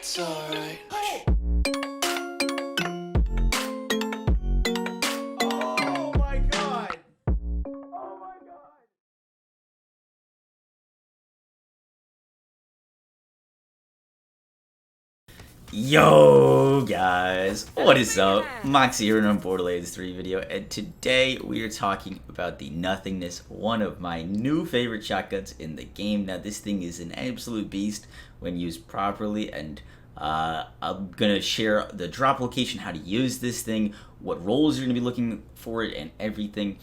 It's alright. Oh my god! Oh my god! Yo guys, what is up? Moxie here in a Borderlands 3 video, and today we are talking about the Nothingness, one of my new favorite shotguns in the game. Now this thing is an absolute beast when used properly, and I'm gonna share the drop location, how to use this thing, what roles you're gonna be looking for it, and everything.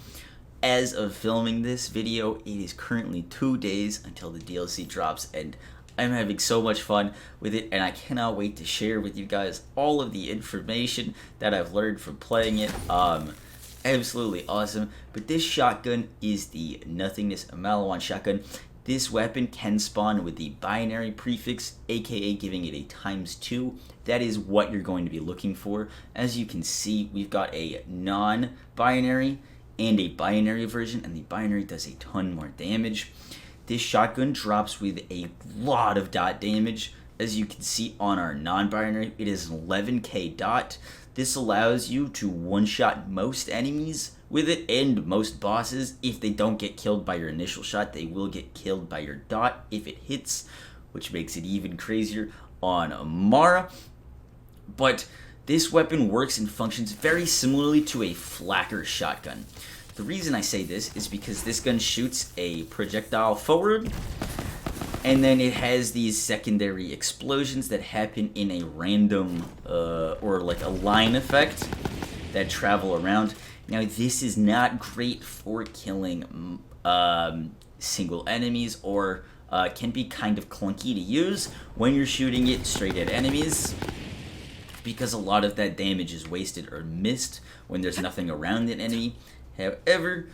As of filming this video, it is currently 2 days until the DLC drops, and I'm having so much fun with it, and I cannot wait to share with you guys all of the information that I've learned from playing it. Absolutely awesome. But this shotgun is the Nothingness Amara shotgun. This weapon can spawn with the binary prefix, aka giving it a ×2. That is what you're going to be looking for. As you can see, we've got a non-binary and a binary version, and the binary does a ton more damage. This shotgun drops with a lot of dot damage. As you can see on our non-binary, it is an 11k dot. This allows you to one-shot most enemies with it and most bosses. If they don't get killed by your initial shot, they will get killed by your dot if it hits, which makes it even crazier on Amara. But this weapon works and functions very similarly to a flak shotgun. The reason I say this is because this gun shoots a projectile forward, and then it has these secondary explosions that happen in a random, or like a line effect that travel around. Now this is not great for killing single enemies, or can be kind of clunky to use when you're shooting it straight at enemies, because a lot of that damage is wasted or missed when there's nothing around an enemy. However,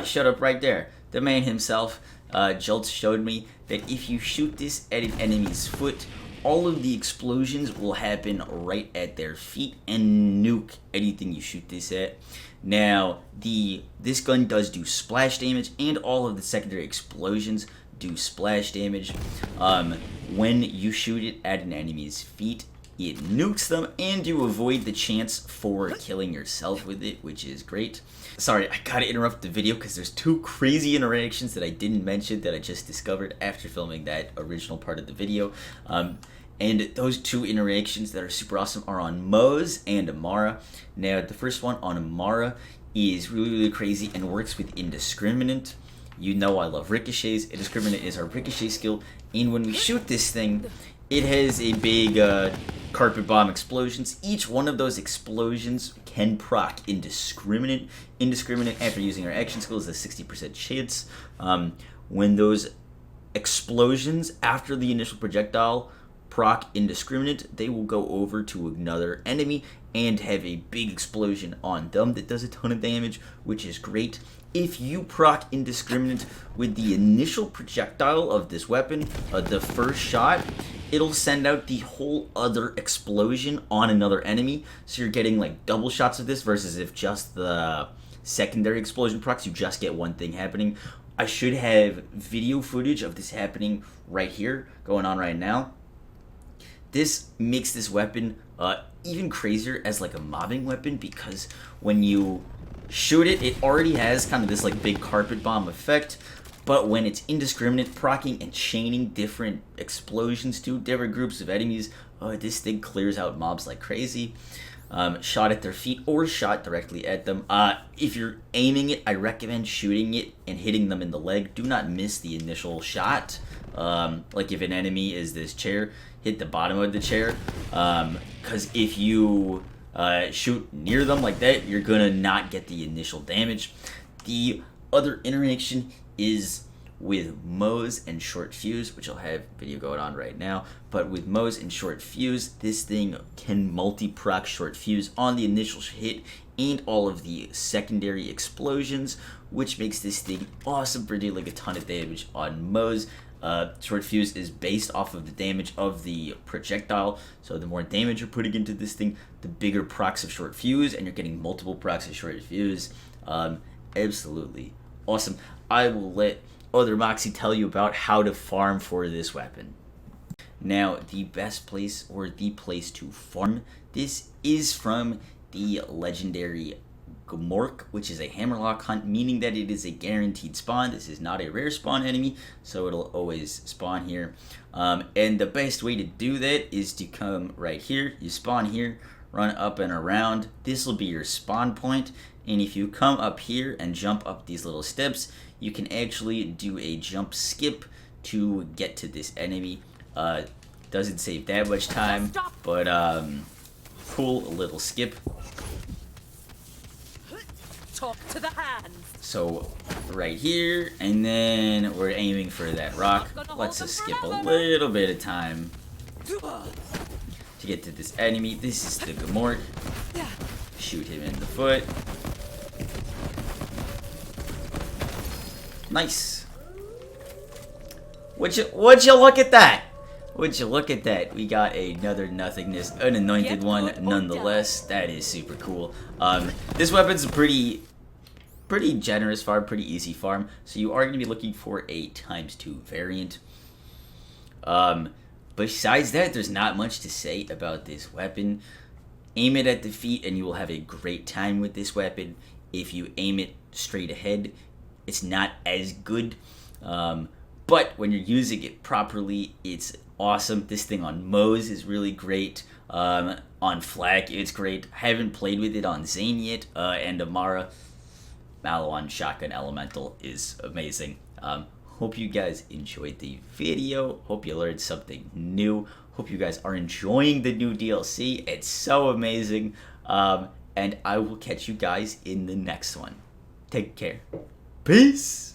shut up right there. The man himself, Jolts, showed me that if you shoot this at an enemy's foot, all of the explosions will happen right at their feet and nuke anything you shoot this at. Now, this gun does do splash damage, and all of the secondary explosions do splash damage. When you shoot it at an enemy's feet, it nukes them, and you avoid the chance for killing yourself with it, which is great. Sorry, I gotta interrupt the video because there's two crazy interactions that I didn't mention that I just discovered after filming that original part of the video. And those two interactions that are super awesome are on Moze and Amara. Now, the first one on Amara is really crazy and works with Indiscriminate. You know I love ricochets. Indiscriminate is our ricochet skill, and when we shoot this thing, it has a big carpet bomb explosions. Each one of those explosions can proc Indiscriminate. Indiscriminate, after using our action skill, is a 60% chance. When those explosions after the initial projectile proc Indiscriminate, they will go over to another enemy and have a big explosion on them that does a ton of damage, which is great. If you proc Indiscriminate with the initial projectile of this weapon, the first shot, it'll send out the whole other explosion on another enemy. So you're getting like double shots of this, versus if just the secondary explosion procs, you just get one thing happening. I should have video footage of this happening right here, going on right now. This makes this weapon even crazier as like a mobbing weapon, because when you shoot it, it already has kind of this like big carpet bomb effect. But when it's Indiscriminate, proccing and chaining different explosions to different groups of enemies, this thing clears out mobs like crazy. Shot at their feet or shot directly at them. If you're aiming it, I recommend shooting it and hitting them in the leg. Do not miss the initial shot. Like if an enemy is this chair, hit the bottom of the chair. Because if you shoot near them like that, you're gonna not get the initial damage. The other interaction is with Moze and Short Fuse, which I'll have video going on right now. But with Moze and Short Fuse, this thing can multi-proc Short Fuse on the initial hit and all of the secondary explosions, which makes this thing awesome for dealing a ton of damage on Moze. Short Fuse is based off of the damage of the projectile, so the more damage you're putting into this thing, the bigger procs of Short Fuse, and you're getting multiple procs of Short Fuse. Absolutely awesome. I will let other Moxie tell you about how to farm for this weapon. Now, the best place or the place to farm this is from the legendary Gmork, which is a hammerlock hunt, meaning that it is a guaranteed spawn. This is not a rare spawn enemy, so it'll always spawn here. And the best way to do that is to come right here. You spawn here, run up and around. This will be your spawn point, and if you come up here and jump up these little steps, you can actually do a jump skip to get to this enemy. Doesn't save that much time, but cool little skip. Talk to the hands. So right here, and then we're aiming for that rock. Let's just skip a little bit of time to get to this enemy. This is the Gmork. Shoot him in the foot. Nice. Would you look at that? Would you look at that? We got another nothingness, an anointed one nonetheless. That is super cool. This weapon's a pretty generous farm, pretty easy farm. So you are going to be looking for a ×2 variant. Besides that, there's not much to say about this weapon. Aim it at the feet and you will have a great time with this weapon. If you aim it straight ahead, it's not as good. But when you're using it properly, it's awesome. This thing on Moze is really great. On Flak, it's great. I haven't played with it on Zane yet, and Amara Malon Shotgun Elemental is amazing. Hope you guys enjoyed the video. Hope you learned something new. Hope you guys are enjoying the new DLC. It's so amazing. And I will catch you guys in the next one. Take care. Peace.